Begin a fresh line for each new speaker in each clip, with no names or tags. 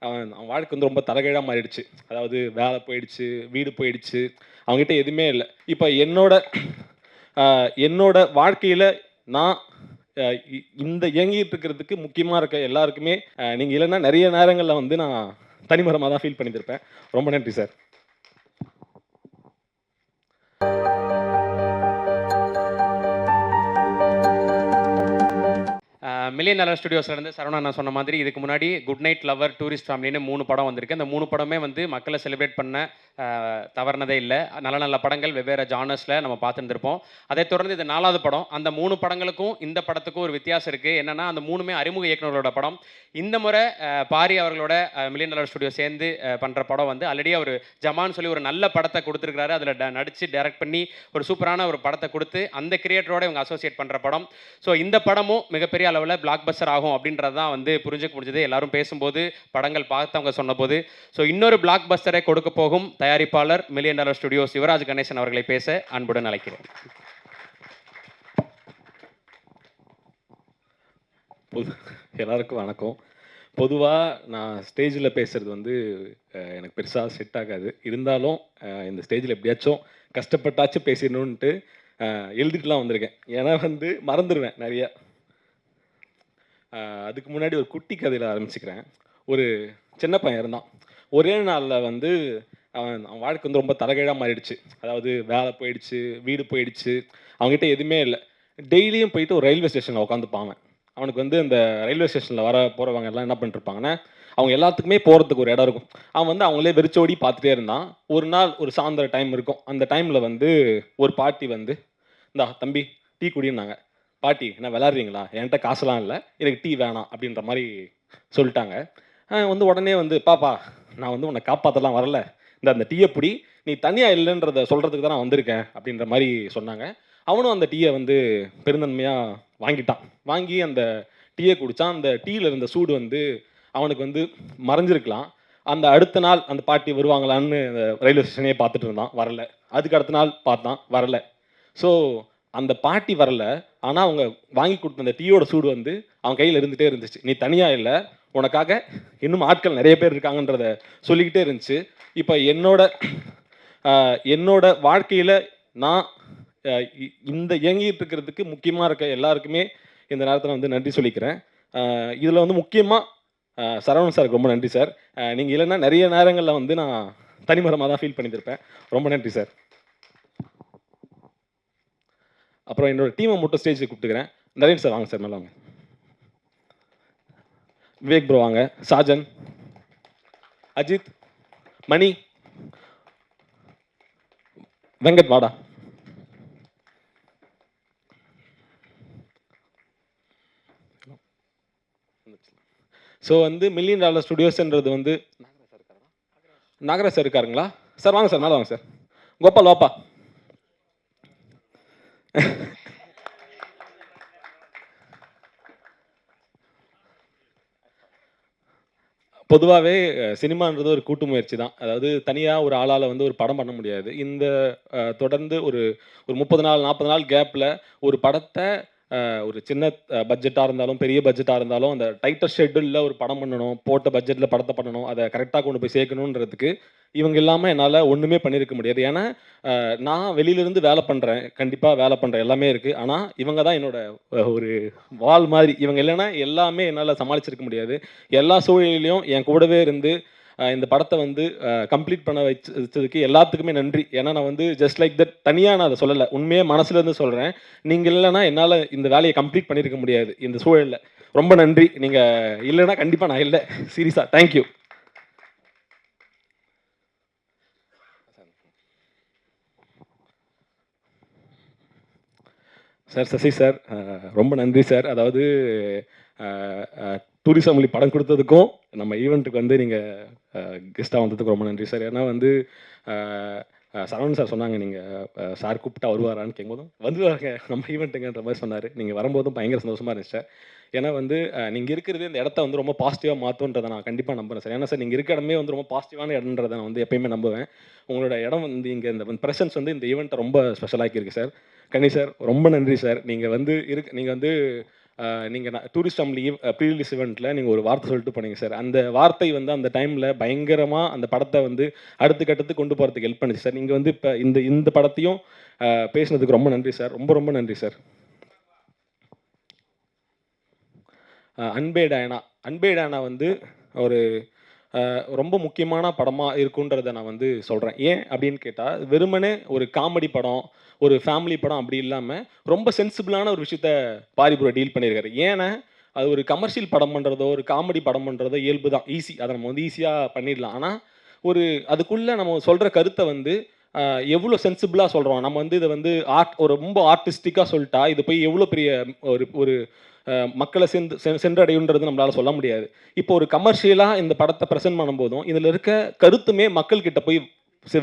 அவன் வாழ்க்கை வந்து ரொம்ப தலைகீழா மாறிடுச்சு. அதாவது வேலை போயிடுச்சு, வீடு போயிடுச்சு. அவன்கிட்ட எதுவுமே இல்ல. இப்ப என்னோட வாழ்க்கையில நான் அ இந்த இயங்கிட்டு இருக்கிறதுக்கு முக்கியமா இருக்க எல்லாருக்குமே நீங்க இல்லன்னா நெறைய நேரங்கள்ல வந்து நான் தனிமரமா தான் ஃபீல் பண்ணியிருந்திருப்பேன். ரொம்ப நன்றி சார்.
மில்லியன் டாலர் ஸ்டுடியோஸ்லேருந்து சரவணா நான் சொன்ன மாதிரி இதுக்கு முன்னாடி குட் நைட் லவர் டூரிஸ்ட் ஃபேமிலின்னு 3 படம் வந்திருக்கு. அந்த 3 படமே வந்து மக்களை செலிப்ரேட் பண்ண தவறுனதே இல்லை. நல்ல நல்ல படங்கள் வெவ்வேறு ஜானர்ஸில் நம்ம பார்த்துருந்துருப்போம். அதைத் தொடர்ந்து இது 4வது படம். அந்த 3 படங்களுக்கும் இந்த படத்துக்கும் ஒரு வித்தியாசம் இருக்குது. என்னென்னா அந்த 3மே அறிமுக இயக்குனர்களோட படம். இந்த முறை பாரி அவர்களோட மில்லியன் டாலர் ஸ்டுடியோ சேர்ந்து பண்ணுற படம் வந்து ஆல்ரெடி அவர் ஜமான் சொல்லி ஒரு நல்ல படத்தை கொடுத்துருக்காரு. அதில் நடித்து டைரக்ட் பண்ணி ஒரு சூப்பரான ஒரு படத்தை கொடுத்து அந்த கிரியேட்டரோட இவங்க அசோசியேட் பண்ணுற படம். ஸோ இந்த படமும் மிகப்பெரிய அளவில் பிளாக் பஸ்டர் ஆகும் அப்படின்றது தான் வந்து புரிஞ்சுக்க முடிஞ்சது. எல்லாரும் பேசும்போது படங்கள் பார்த்தவங்க சொன்னபோது. ஸோ இன்னொரு பிளாக் பஸ்டரை கொடுக்க போகும் தயாரிப்பாளர் million dollar studio Sivaraj Ganesan அவர்களை பேச அன்புடன் அழைக்கிறேன்.
எல்லாருக்கும் வணக்கம். பொதுவாக நான் ஸ்டேஜில் பேசுகிறது வந்து எனக்கு பெருசாக செட் ஆகாது. இருந்தாலும் இந்த ஸ்டேஜில் எப்படியாச்சும் கஷ்டப்பட்டாச்சும் பேசிடணுன்ட்டு எழுதிட்டுலாம் வந்திருக்கேன். ஏன்னா வந்து மறந்துடுவேன் நிறையா. அதுக்கு முன்னாடி ஒரு குட்டி கதையில் ஆரம்பிச்சுக்கிறேன். ஒரு சின்ன பையன் இருந்தான். ஒரே நாளில் வந்து அவன் வாழ்க்கை வந்து ரொம்ப தலைகீழாக மாறிடுச்சு. அதாவது வேலை போயிடுச்சு, வீடு போயிடுச்சு. அவங்ககிட்ட எதுவுமே இல்லை. டெய்லியும் போயிட்டு ஒரு ரயில்வே ஸ்டேஷனில் உட்காந்துப்பான். அவனுக்கு வந்து இந்த ரயில்வே ஸ்டேஷனில் போகிறவங்க எல்லாம் என்ன பண்ணிட்டுருப்பாங்கன்னா, அவங்க எல்லாத்துக்குமே போகிறதுக்கு ஒரு இடம் இருக்கும். அவன் வந்து அவங்களே வெறிச்சோடி பார்த்துட்டே இருந்தான். ஒரு நாள் ஒரு சாயந்தர டைம் இருக்கும். அந்த டைமில் வந்து ஒரு பாட்டி வந்து, இந்தா தம்பி டீ குடின்னாங்க. பாட்டி என்ன விளாட்றீங்களா? என்கிட்ட காசுலாம் இல்லை, எனக்கு டீ வேணாம் அப்படின்ற மாதிரி சொல்லிட்டாங்க. வந்து உடனே வந்து, பாப்பா நான் வந்து உன்னை காப்பாற்றலாம் வரல, அந்த டீயை பிடி, நீ தனியாக இல்லைன்றத சொல்கிறதுக்கு தான் நான் வந்திருக்கேன் அப்படின்ற மாதிரி சொன்னாங்க. அவனும் அந்த டீயை வந்து பெருந்தன்மையாக வாங்கிட்டான். வாங்கி அந்த டீயை குடித்தான். அந்த டீயில் இருந்த சூடு வந்து அவனுக்கு வந்து மறைஞ்சிருக்கலாம். அந்த அடுத்த நாள் அந்த பாட்டி வருவாங்களான்னு அந்த ரயில்வே ஸ்டேஷனே பார்த்துட்டு இருந்தான், வரல. அதுக்கு அடுத்த நாள் பார்த்தான், வரல. ஸோ அந்த பாட்டி வரல. ஆனால் அவங்க வாங்கி கொடுத்த அந்த டீயோட சூடு வந்து அவன் கையில் இருந்துகிட்டே இருந்துச்சு. நீ தனியாக இல்லை, உனக்காக இன்னும் ஆட்கள் நிறைய பேர் இருக்காங்கன்றத சொல்லிக்கிட்டே இருந்துச்சு. இப்போ என்னோட வாழ்க்கையில் நான் இந்த இயங்கிட்டு இருக்கிறதுக்கு முக்கியமாக இருக்க எல்லாருக்குமே இந்த நேரத்தில் வந்து நன்றி சொல்லிக்கிறேன். இதில் வந்து முக்கியமாக சரவணன் சாருக்கு ரொம்ப நன்றி சார். நீங்கள் இல்லைன்னா நிறைய நேரங்களில் வந்து நான் தனிமரமாக தான் ஃபீல் பண்ணியிருப்பேன். ரொம்ப நன்றி சார். அப்புறம் என்னோட டீமை மட்டும் ஸ்டேஜுக்கு கூப்பிட்டுக்கிறேன். நரேன் சார் வாங்க சார், மேலே வாங்க. விவேக் ப்ரோ வாங்க. சாஜன், அஜித், மணி, வெங்கட் வாடா. ஸோ வந்து மில்லியன் டாலர் ஸ்டுடியோஸ்ன்றது வந்து நாகராஜ் சார் இருக்காருங்களா? சார் வாங்க சார், மேலே வாங்க சார். கோபால் வாப்பா. பொதுவாகவே சினிமான்றது ஒரு கூட்டு முயற்சி தான். அதாவது தனியாக ஒரு ஆளால் வந்து ஒரு படம் பண்ண முடியாது. இந்த தொடர்ந்து ஒரு 30 நாள் 40 நாள் கேப்பில் ஒரு படத்தை ஒரு சின்ன பட்ஜெட்டாக இருந்தாலும் பெரிய பட்ஜெட்டாக இருந்தாலும் அந்த டைட்டர் ஷெட்யூலில் ஒரு படம் பண்ணணும், போட்ட பட்ஜெட்டில் படத்தை பண்ணணும், அதை கரெக்டாக கொண்டு போய் சேர்க்கணுன்றதுக்கு இவங்க இல்லாமல் என்னால் ஒன்றுமே பண்ணியிருக்க முடியாது. ஏன்னா நான் வெளியிலேருந்து வேலை பண்ணுறேன், கண்டிப்பாக வேலை பண்ணுறேன், எல்லாமே இருக்குது. ஆனால் இவங்க தான் என்னோட ஒரு வால் மாதிரி. இவங்க இல்லைன்னா எல்லாமே என்னால் சமாளிச்சிருக்க முடியாது. எல்லா சூழ்நிலையிலையும் என் கூடவே இருந்து இந்த படத்தை வந்து கம்ப்ளீட் பண்ண வச்சதுக்கு எல்லாத்துக்குமே நன்றி. ஏன்னா நான் வந்து ஜஸ்ட் லைக் தட் தனியாக நான் அதை சொல்லலை, உண்மையாக மனசுலேருந்து சொல்கிறேன். நீங்கள் இல்லைன்னா என்னால் இந்த வேலையை கம்ப்ளீட் பண்ணியிருக்க முடியாது இந்த சூழலில். ரொம்ப நன்றி. நீங்கள் இல்லைன்னா கண்டிப்பாக நான் இல்லை. சீரியஸாக தேங்க்யூ சார். சசி சார் ரொம்ப நன்றி சார். அதாவது டூரிசம் மொழி படம் கொடுத்ததுக்கும் நம்ம ஈவெண்ட்டுக்கு வந்து நீங்கள் கெஸ்ட்டாக வந்ததுக்கு ரொம்ப நன்றி சார். ஏன்னா வந்து சரவணன் சார் சொன்னாங்க, நீங்கள் சார் கூப்பிட்டா வருவாரான்னு கேட்கும்போதும் வந்துடுவாங்க நம்ம ஈவெண்ட்டுங்கன்ற மாதிரி சொன்னார். நீங்கள் வரும்போதும் பயங்கர சந்தோஷமாக இருந்துச்சு சார். ஏன்னா வந்து நீங்கள் இருக்கிறது இந்த இடத்த வந்து ரொம்ப பாசிட்டிவாக மாற்றுன்றதை நான் கண்டிப்பாக நம்புகிறேன் சார். ஏன்னா சார் நீங்கள் இருக்க இடமே வந்து ரொம்ப பாசிட்டிவான இடம்ன்றதை நான் வந்து எப்பயுமே நம்புவேன். உங்களோட இடம் வந்து இங்கே இந்த ப்ரெசன்ஸ் வந்து இந்த ஈவெண்ட்டை ரொம்ப ஸ்பெஷலாகிருக்கு சார். கணி சார் ரொம்ப நன்றி சார். நீங்கள் வந்து நீங்கள் டூரிஸ்ட் ஃபேமிலி ப்ரீ ரிலீஸ் ஈவெண்ட்டில் நீங்கள் ஒரு வார்த்தை சொல்லிட்டு போனீங்க சார். அந்த வார்த்தை வந்து அந்த டைமில் பயங்கரமாக அந்த படத்தை வந்து அடுத்த கட்டத்துக்கு கொண்டு போகிறதுக்கு ஹெல்ப் பண்ணுச்சு சார். நீங்கள் வந்து இப்போ இந்த படத்தையும் பேசுனதுக்கு ரொம்ப நன்றி சார். ரொம்ப ரொம்ப நன்றி சார். அன்பே டயனா. அன்பே டயனா வந்து ஒரு ரொம்ப முக்கியமான படமாக இருக்குன்றதை நான் வந்து சொல்கிறேன். ஏன் அப்படின்னு கேட்டால், வெறுமனே ஒரு காமெடி படம், ஒரு ஃபேமிலி படம் அப்படி இல்லாமல் ரொம்ப சென்சிபிளான ஒரு விஷயத்த பாரிபுரம் டீல் பண்ணியிருக்காரு. ஏன்னா அது ஒரு கமர்ஷியல் படம் பண்ணுறதோ ஒரு காமெடி படம் பண்ணுறதோ இயல்பு தான், ஈஸி. அதை நம்ம வந்து ஈஸியாக பண்ணிடலாம். ஆனால் ஒரு அதுக்குள்ளே நம்ம சொல்கிற கருத்தை வந்து எவ்வளோ சென்சிபிளாக சொல்கிறோம். நம்ம வந்து இதை வந்து ஒரு ரொம்ப ஆர்டிஸ்டிக்காக சொல்லிட்டா இது போய் எவ்வளோ பெரிய ஒரு ஒரு மக்களை சென்றடையுன்றது நம்மளால் சொல்ல முடியாது. இப்போ ஒரு கமர்ஷியலாக இந்த படத்தை ப்ரெசென்ட் பண்ணும்போதும் இதில் இருக்க கருத்துமே மக்கள்கிட்ட போய்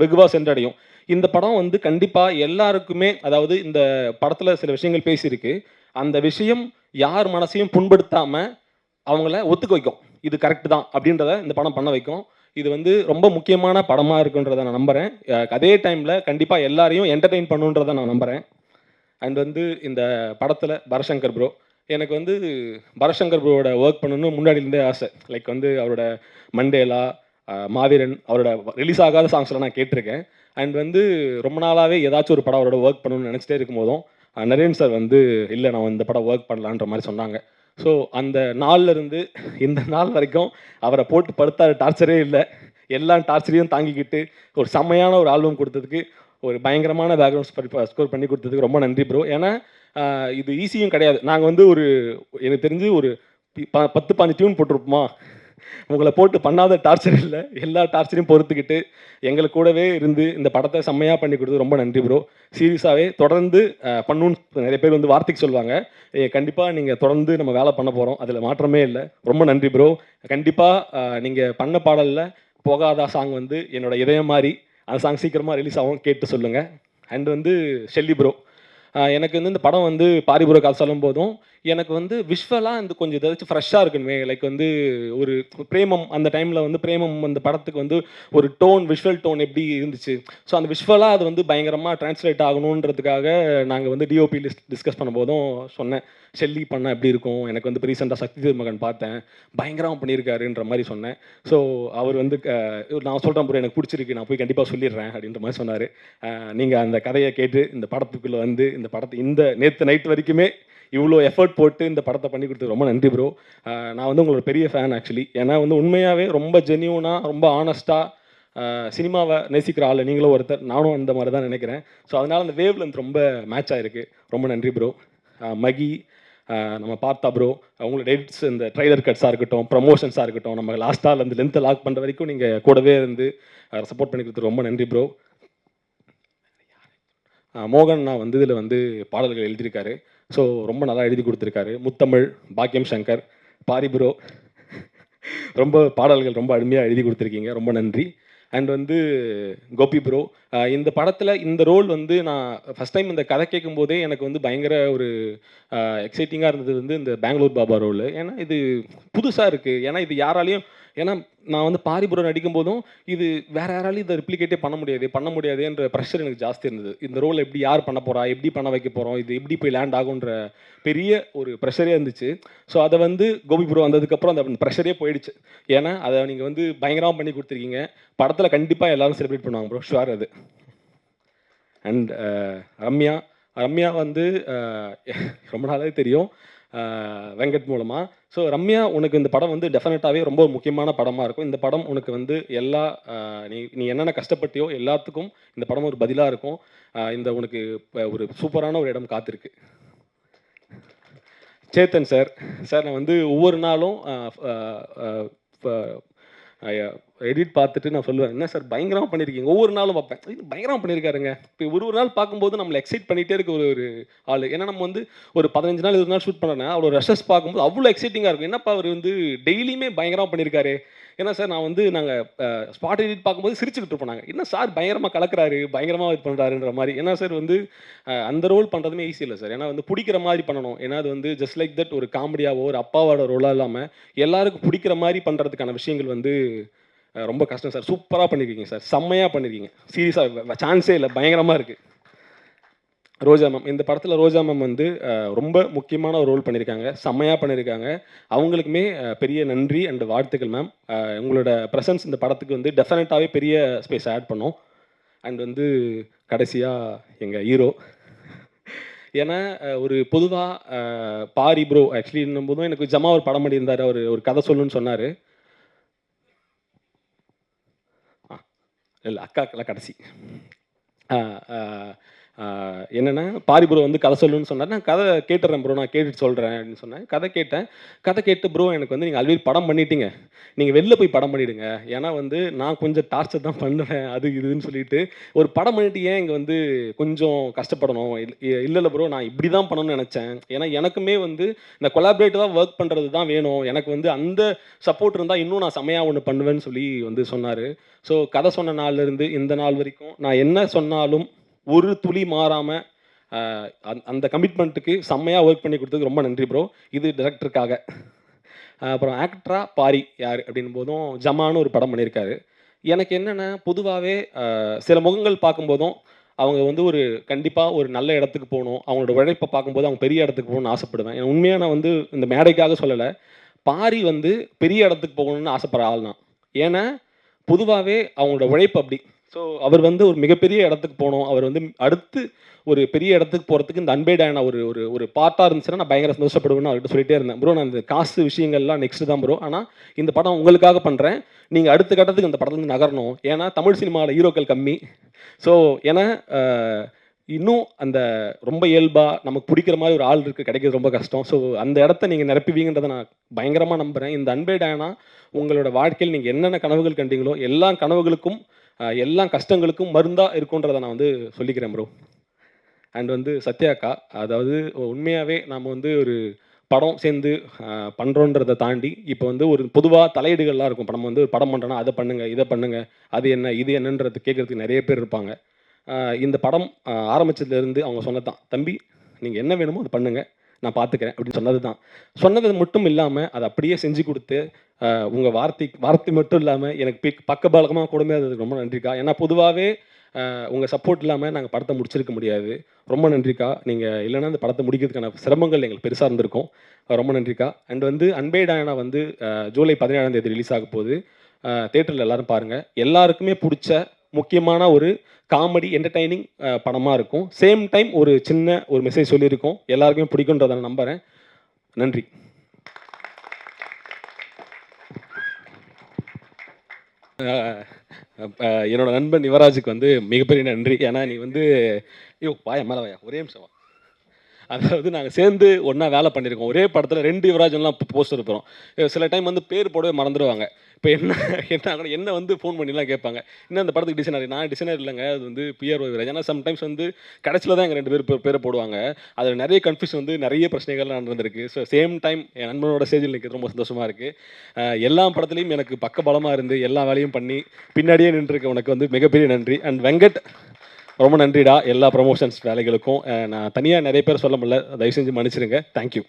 வெகுவாக சென்றடையும். இந்த படம் வந்து கண்டிப்பாக எல்லாருக்குமே, அதாவது இந்த படத்தில் சில விஷயங்கள் பேசியிருக்கு, அந்த விஷயம் யார் மனசையும் புண்படுத்தாமல் அவங்கள ஒத்துக்க வைக்கும். இது கரெக்டு தான் அப்படின்றத இந்த படம் பண்ண வைக்கும். இது வந்து ரொம்ப முக்கியமான படமாக இருக்குன்றதை நான் நம்புகிறேன். அதே டைமில் கண்டிப்பாக எல்லாரையும் என்டர்டெயின் பண்ணுன்றதை நான் நம்புகிறேன். அண்ட் வந்து இந்த படத்தில் பரசங்கர் ப்ரோ, எனக்கு வந்து பரசங்கர் ப்ரோவோட ஒர்க் பண்ணணும்னு முன்னாடியிருந்தே ஆசை. லைக் வந்து அவரோட மண்டேலா, மாவீரன், அவரோட ரிலீஸ் ஆகாத சாங்ஸ்லாம் நான் கேட்டிருக்கேன். அண்ட் வந்து ரொம்ப நாளாகவே ஏதாச்சும் ஒரு படம் அவரோட ஒர்க் பண்ணணும்னு நினச்சிட்டே இருக்கும் போதும் நரேன் சார் வந்து இல்லை நான் இந்த படம் ஒர்க் பண்ணலான்ற மாதிரி சொன்னாங்க. ஸோ அந்த நாள்லேருந்து இந்த நாள் வரைக்கும் அவரை போட்டு படுத்தாத டார்ச்சரே இல்லை. எல்லா டார்ச்சரையும் தாங்கிக்கிட்டு ஒரு செம்மையான ஒரு ஆல்பம் கொடுத்ததுக்கு, ஒரு பயங்கரமான பேக்ரவுண்ட் ஸ்கோர் பண்ணி கொடுத்ததுக்கு ரொம்ப நன்றி ப்ரோ. ஏன்னா இது ஈஸியும் கிடையாது. நாங்கள் வந்து எனக்கு தெரிஞ்சு ஒரு 10-15 டியூன் போட்டிருப்போமா. உங்களை போட்டு பண்ணாத டார்ச்சர் இல்லை. எல்லா டார்ச்சரையும் பொறுத்துக்கிட்டு எங்களுக்கு கூடவே இருந்து இந்த படத்தை செம்மையாக பண்ணி கொடுத்து ரொம்ப நன்றி ப்ரோ. சீரியஸாகவே தொடர்ந்து பண்ணணுன்னு நிறைய பேர் வந்து வார்த்தைக்கு சொல்லுவாங்க. கண்டிப்பாக நீங்கள் தொடர்ந்து நம்ம வேலை பண்ண போகிறோம், அதில் மாற்றமே இல்லை. ரொம்ப நன்றி ப்ரோ. கண்டிப்பாக நீங்கள் பண்ண பாடலில் போகாதா சாங் வந்து என்னோட இதயம் மாதிரி, அந்த சாங் சீக்கிரமாக ரிலீஸ் ஆகும், கேட்டு சொல்லுங்கள். அண்ட் வந்து ஷெல்லி ப்ரோ, எனக்கு வந்து இந்த படம் வந்து பாரிபுர கதை சொல்லும் போதும் எனக்கு வந்து விஷுவலாக இந்த கொஞ்சம் ஏதாச்சும் ஃப்ரெஷ்ஷாக இருக்கணுமே. லைக் வந்து ஒரு பிரேமம், அந்த டைமில் வந்து பிரேமம் அந்த படத்துக்கு வந்து ஒரு விஷுவல் டோன் எப்படி இருந்துச்சு. ஸோ அந்த விஷுவலாக அது வந்து பயங்கரமாக டிரான்ஸ்லேட் ஆகணுன்றதுக்காக நாங்கள் வந்து டிஓபி டிஸ்கஸ் பண்ணும்போதும் சொன்னேன், ஷெல்லி பண்ணால் எப்படி இருக்கும். எனக்கு வந்து ரீசெண்டாக சக்தி திருமகன் பார்த்தேன், பயங்கரமாக பண்ணியிருக்காருன்ற மாதிரி சொன்னேன். ஸோ அவர் வந்து நான் சொல்கிறேன் ப்ரோ எனக்கு பிடிச்சிருக்கு, நான் போய் கண்டிப்பாக சொல்லிடுறேன் அப்படின்ற மாதிரி சொன்னார். நீங்கள் அந்த கதையை கேட்டு இந்த படத்துக்குள்ளே வந்து இந்த படத்தை நேற்று நைட் வரைக்குமே இவ்வளோ எஃபர்ட் போட்டு இந்த படத்தை பண்ணி கொடுத்தது ரொம்ப நன்றி ப்ரோ. நான் வந்து உங்களோட பெரிய ஃபேன் ஆக்சுவலி. ஏன்னா வந்து உண்மையாகவே ரொம்ப ஜென்யூனாக ரொம்ப ஆனஸ்ட்டாக சினிமாவை நேசிக்கிற ஆள் நீங்களும் ஒருத்தர், நானும் அந்த மாதிரி தான் நினைக்கிறேன். ஸோ அதனால் அந்த வேவ் லென்த் ரொம்ப மேட்ச் ஆகிருக்கு. ரொம்ப நன்றி ப்ரோ. மகி, நம்ம பார்த்தா ப்ரோ, அவங்களோட எடிட்ஸ், இந்த ட்ரைலர் கட்ஸாக இருக்கட்டும், ப்ரமோஷன்ஸாக இருக்கட்டும், நம்ம லாஸ்ட்டாக அந்த லென்த்தை லாக் பண்ணுற வரைக்கும் நீங்கள் கூடவே இருந்து சப்போர்ட் பண்ணி கொடுத்து ரொம்ப நன்றி ப்ரோ. மோகன் நான் வந்து இதில் வந்து பாடல்கள் எழுதியிருக்காரு. ஸோ ரொம்ப நல்லா எழுதி கொடுத்துருக்காரு. முத்தமிழ், பாக்கியம் சங்கர், பாரி ப்ரோ, ரொம்ப பாடல்கள் ரொம்ப அருமையாக எழுதி கொடுத்துருக்கீங்க, ரொம்ப நன்றி. அண்ட் வந்து கோபி ப்ரோ, இந்த படத்தில் இந்த ரோல் வந்து நான் ஃபஸ்ட் டைம் இந்த கதை கேட்கும்போதே எனக்கு வந்து பயங்கர ஒரு எக்ஸைட்டிங்காக இருந்தது வந்து இந்த பெங்களூர் பாபா ரோல். ஏன்னா இது புதுசாக இருக்குது. ஏன்னா இது யாராலையும், ஏன்னா நான் வந்து பாரிபுரம் நடிக்கும் போதும் இது வேறு யாராலையும் இதை ரிப்ளிகேட்டே பண்ண முடியாதுன்ற ப்ரெஷர் எனக்கு ஜாஸ்தி இருந்தது. இந்த ரோல் எப்படி யார் பண்ண போகிறா, எப்படி பண்ண வைக்க போகிறோம், இது எப்படி போய் லேண்ட் ஆகுன்ற பெரிய ஒரு ப்ரெஷரே இருந்துச்சு. ஸோ அதை வந்து கோபி ப்ரோ வந்ததுக்கப்புறம் அந்த ப்ரெஷரே போயிடுச்சு. ஏன்னா அதை நீங்கள் வந்து பயங்கரமாக பண்ணி கொடுத்துருக்கீங்க. படத்தில் கண்டிப்பாக எல்லோரும் செலிப்ரேட் பண்ணுவாங்க ப்ரோ, ஷுவர் அது. அண்ட் ரம்யா வந்து ரொம்ப நாளாவே தெரியும் வெங்கட் மூலமாக. ஸோ ரம்யா, உனக்கு இந்த படம் வந்து டெஃபினட்டாகவே ரொம்ப முக்கியமான படமாக இருக்கும். இந்த படம் உனக்கு வந்து எல்லா நீ என்னென்ன கஷ்டப்பட்டியோ எல்லாத்துக்கும் இந்த படம் ஒரு பதிலாக இருக்கும். இந்த உனக்கு ஒரு சூப்பரான ஒரு இடம் காத்திருக்கு. சேத்தன் சார், நான் வந்து ஒவ்வொரு நாளும் எடிட் பார்த்துட்டு நான் சொல்லுவேன், என்ன சார் பயங்கரமாக பண்ணியிருக்கீங்க. ஒவ்வொரு நாளும் பார்ப்பேன், இது பயங்கரமாக பண்ணியிருக்காருங்க. இப்போ ஒரு நாள் பார்க்கும்போது நம்மளை எக்ஸைட் பண்ணிகிட்டே இருக்க ஒரு ஆள். ஏன்னா நம்ம வந்து ஒரு 15 நாள் 20 நாள் ஷூட் பண்ணோன்னா அவ்வளோ ரஷஸ் பார்க்கும்போது அவ்வளோ எக்ஸைட்டிங்காக இருக்கும். என்னப்பா அவர் வந்து டெய்லியுமே பயங்கரமாக பண்ணியிருக்காரு. ஏன்னா சார் நான் வந்து நாங்கள் ஸ்பாட் எடிட் பார்க்கும்போது சிரிச்சுக்கிட்டு இருப்போம். நாங்கள் என்ன சார் பயங்கரமாக கலக்கிறாரு, பயங்கரமாக இது பண்ணுறாருன்ற மாதிரி. ஏன்னா சார் வந்து அந்த ரோல் பண்ணுறதுமே ஈஸி இல்லை சார். ஏன்னா வந்து பிடிக்கிற மாதிரி பண்ணணும். ஏன்னா அது வந்து ஜஸ்ட் லைக் தட் ஒரு காமெடியாவோ ஒரு அப்பாவோட ரோலாக இல்லாமல் எல்லாருக்கும் பிடிக்கிற மாதிரி பண்ணுறதுக்கான விஷயங்கள் வந்து ரொம்ப கஷ்டம் சார். சூப்பராக பண்ணியிருக்கீங்க சார், செம்மையாக பண்ணியிருக்கீங்க. சீரியஸாக சான்ஸே இல்லை, பயங்கரமாக இருக்குது. ரோஜா மேம். இந்த படத்துல ரோஜா மேம் வந்து ரொம்ப முக்கியமான ஒரு ரோல் பண்ணியிருக்காங்க. செம்மையா பண்ணியிருக்காங்க. அவங்களுக்குமே பெரிய நன்றி அண்ட் வாழ்த்துக்கள் மேம். உங்களோட பிரசன்ஸ் இந்த படத்துக்கு வந்து டெஃபினட்டாவே பெரிய ஸ்பேஸ் ஆட் பண்ணும். அண்ட் வந்து கடைசியா எங்க ஹீரோ. ஏன்னா ஒரு பொதுவா பாரி ப்ரோ ஆக்சுவலி இன்னும்போதும் எனக்கு ஜமா ஒரு படம் பண்ணியிருந்தாரு. அவரு ஒரு கதை சொல்லுன்னு சொன்னாரு. அ இல்ல அக்காக்கெல்லாம் கடைசி. ஆ, ஆ, ஆ, என்னன்னா பாரி ப்ரோ வந்து கதை சொல்லணும்னு சொன்னார். நான் கதை கேட்டுறேன் ப்ரோ, நான் கேட்டுட்டு சொல்கிறேன் அப்படின்னு சொன்னேன். கதை கேட்டேன். கதை கேட்டு ப்ரோ எனக்கு வந்து நீங்கள் ஆல்ரெடி படம் பண்ணிட்டீங்க, நீங்கள் வெளில போய் படம் பண்ணிவிடுங்க, ஏன்னா வந்து நான் கொஞ்சம் டார்ச்சர் தான் பண்ணுவேன் அது இதுன்னு சொல்லிட்டு, ஒரு படம் பண்ணிட்டு ஏன் இங்கே வந்து கொஞ்சம் கஷ்டப்படணும், இல்லை ப்ரோ நான் இப்படி தான் பண்ணணும்னு நினச்சேன், ஏன்னா எனக்குமே வந்து இந்த கொலாபரேட்டிவாக ஒர்க் பண்ணுறது தான் வேணும், எனக்கு வந்து அந்த சப்போர்ட் இருந்தால் இன்னும் நான் செமையாக ஒன்று பண்ணுவேன்னு சொல்லி வந்து சொன்னார். ஸோ கதை சொன்ன நாள்லேருந்து இந்த நாள் வரைக்கும் நான் என்ன சொன்னாலும் ஒரு துளி மாறாமல் அந்த கமிட்மெண்ட்டுக்கு செம்மையாக ஒர்க் பண்ணி கொடுத்ததுக்கு ரொம்ப நன்றி ப்ரோ. இது டைரக்டருக்காக. அப்புறம் ஆக்டரா பாரி யார் அப்படின் போதும் ஜமான்னு ஒரு படம் பண்ணியிருக்காரு. எனக்கு என்னென்னா பொதுவாகவே சில முகங்கள் பார்க்கும்போதும் அவங்க வந்து ஒரு கண்டிப்பாக ஒரு நல்ல இடத்துக்கு போகணும், அவங்களோட உழைப்பை பார்க்கும்போது அவங்க பெரிய இடத்துக்கு போகணும்னு ஆசைப்படுவேன். உண்மையாக நான் வந்து இந்த மேடைக்காக சொல்லலை, பாரி வந்து பெரிய இடத்துக்கு போகணும்னு ஆசைப்படுற ஆள் தான். ஏன்னா பொதுவாகவே அவங்களோட உழைப்பு அப்படி. ஸோ அவர் வந்து ஒரு மிகப்பெரிய இடத்துக்கு போகணும், அவர் வந்து அடுத்து ஒரு பெரிய இடத்துக்கு போகிறதுக்கு இந்த அன்பே டயானா ஒரு ஒரு ஒரு பார்ட்டாக இருந்துச்சுன்னா நான் பயங்கர சந்தோஷப்படுவேன்னு அவர்கிட்ட சொல்லிட்டே இருந்தேன். ப்ரோ நான் இந்த காசு விஷயங்கள்லாம் நெக்ஸ்ட்டு தான் ப்ரோ, ஆனால் இந்த படம் உங்களுக்காக பண்ணுறேன், நீங்கள் அடுத்த கட்டத்துக்கு இந்த படத்துலேருந்து நகரணும், ஏன்னா தமிழ் சினிமாவில் ஹீரோக்கள் கம்மி. ஸோ ஏன்னா இன்னும் அந்த ரொம்ப இயல்பாக நமக்கு பிடிக்கிற மாதிரி ஒரு ஆள் இருக்குது கிடைக்கிறது ரொம்ப கஷ்டம். ஸோ அந்த இடத்த நீங்கள் நிரப்புவீங்கன்றதை நான் பயங்கரமாக நம்புகிறேன். இந்த அன்பே டயானா உங்களோட வாழ்க்கையில் நீங்கள் என்னென்ன கனவுகள் கண்டீங்களோ எல்லா கனவுகளுக்கும் எல்லா கஷ்டங்களுக்கும் மருந்தாக இருக்குன்றதை நான் வந்து சொல்லிக்கிறேன் ப்ரோ. அண்ட் வந்து சத்யா அக்கா, அதாவது உண்மையாகவே நாம் வந்து ஒரு படம் சேர்ந்து பண்ணுறோன்றதை தாண்டி இப்போ வந்து ஒரு பொதுவாக தலையீடுகள்லாம் இருக்கும். இப்போ நம்ம வந்து ஒரு படம் பண்ணுறோன்னா அதை பண்ணுங்கள், இதை பண்ணுங்கள், அது என்ன இது என்னன்றது கேட்குறதுக்கு நிறைய பேர் இருப்பாங்க. இந்த படம் ஆரம்பித்ததுலேருந்து அவங்க சொன்னது தான், தம்பி நீங்கள் என்ன வேணுமோ அது பண்ணுங்கள், நான் பார்த்துக்கிறேன் அப்படின்னு சொன்னது தான். சொன்னது மட்டும் இல்லாமல் அதை அப்படியே செஞ்சு கொடுத்து உங்கள் வார்த்தை மட்டும் இல்லாமல் எனக்கு பக்கபலமாக கூடமே அது ரொம்ப நன்றிக்கா. ஏன்னா பொதுவாகவே உங்கள் சப்போர்ட் இல்லாமல் நாங்கள் படத்தை முடிச்சிருக்க முடியாது. ரொம்ப நன்றிக்கா. நீங்கள் இல்லைன்னா அந்த படத்தை முடிக்கிறதுக்கான சிரமங்கள் எங்களுக்கு பெருசாக இருந்திருக்கும். ரொம்ப நன்றிக்கா. அண்ட் வந்து அன்பே டயானா வந்து ஜூலை 17ஆம் தேதி ரிலீஸ் ஆக போகுது. தேட்டரில் எல்லோரும் பாருங்கள். எல்லாருக்குமே பிடிச்ச முக்கியமான ஒரு காமெடி என்டர்டைனிங் படமாக இருக்கும். சேம் டைம் ஒரு சின்ன ஒரு மெசேஜ் சொல்லியிருக்கோம். எல்லாருக்குமே பிடிக்குன்றதை நான் நம்புகிறேன். நன்றி. என்னோட நண்பன் யுவராஜுக்கு வந்து மிகப்பெரிய நன்றி. ஏன்னா நீ வந்து வாயா மேலே வாயா ஒரே நிமிஷம். அதாவது நாங்கள் சேர்ந்து ஒன்றா வேலை பண்ணியிருக்கோம். ஒரே படத்தில் 2 யுவராஜன்லாம் போஸ்டர் இருக்கிறோம். சில டைம் வந்து பேர் போடவே மறந்துடுவாங்க. இப்போ என்ன வந்து ஃபோன் பண்ணிலாம் கேட்பாங்க, இன்னும் அந்த படத்துக்கு டிசைனர், நான் டிசைனர் இல்லைங்க, அது வந்து பிஆர்ஓ யுவராஜ். ஏன்னா சம்டைம்ஸ் வந்து கடைசியில் தான் எங்கள் 2 பேர் பேரை போடுவாங்க. அதில் நிறைய கன்ஃபியூஷன் வந்து நிறைய பிரச்சனைகள்லாம் நடந்திருக்கு. ஸோ சேம் டைம் என் நண்பனோட ஸ்டேஜில் நிற்கிறது ரொம்ப சந்தோஷமாக இருக்குது. எல்லா படத்துலையும் எனக்கு பக்கபலமாக இருந்து எல்லா வேலையும் பண்ணி பின்னாடியே நின்றுருக்க உனக்கு வந்து மிகப்பெரிய நன்றி. அண்ட் வெங்கட் ரொம்ப நன்றிடா எல்லா ப்ரமோஷன்ஸ் வேலைகளுக்கும். நான் தனியாக நிறைய பேர் சொல்ல முடியல, தயவு செஞ்சு மன்னிச்சிடுங்க. தேங்க்யூ.